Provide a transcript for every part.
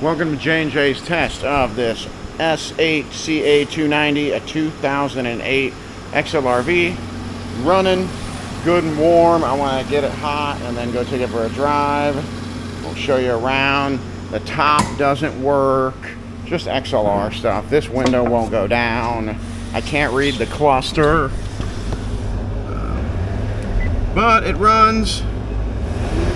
Welcome to J&J's test of this S8CA290, a 2008 XLR V. Running good and warm. I want to get it hot and then go take it for a drive. We'll show you around. The top doesn't work. Just XLR stuff. This window won't go down. I can't read the cluster. But it runs.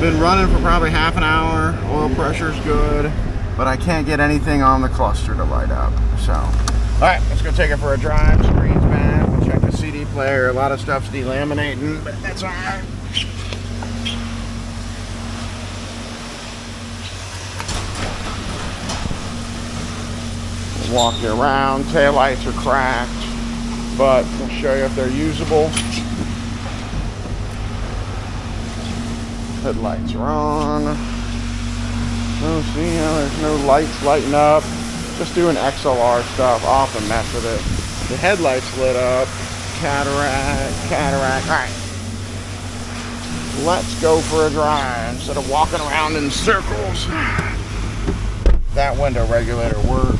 Been running for probably half an hour. Oil pressure's good. But I can't get anything on the cluster to light up. So, alright, let's go take it for a drive. Screen's bad. We'll check the CD player. A lot of stuff's delaminating, but that's alright. We'll walk you around. Taillights are cracked, but we'll show you if they're usable. Headlights are on. Oh, see how there's no lights lighting up. Just doing XLR stuff. Off and mess with it. The headlights lit up. Cataract. Alright. Let's go for a drive instead of walking around in circles. That window regulator works.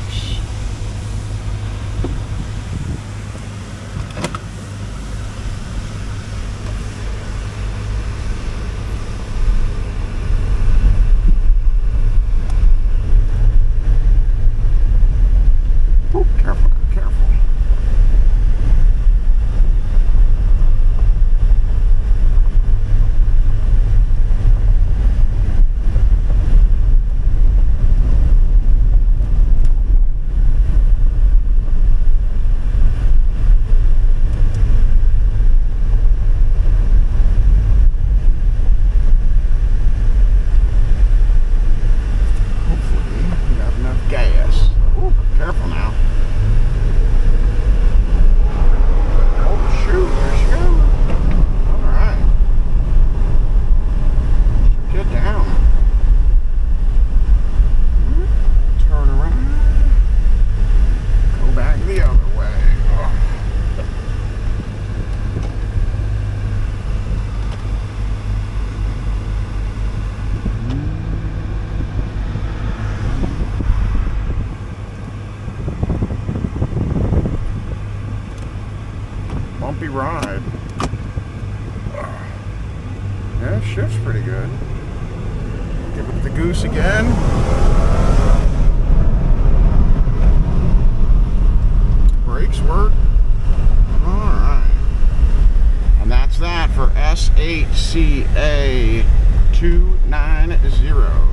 Careful now. Oh shoot, there she goes. Alright. Get down. Turn around. Go back the other way. Bumpy ride. Yeah, it shifts pretty good. Give it the goose again. Brakes work. Alright. And that's that for S8CA290.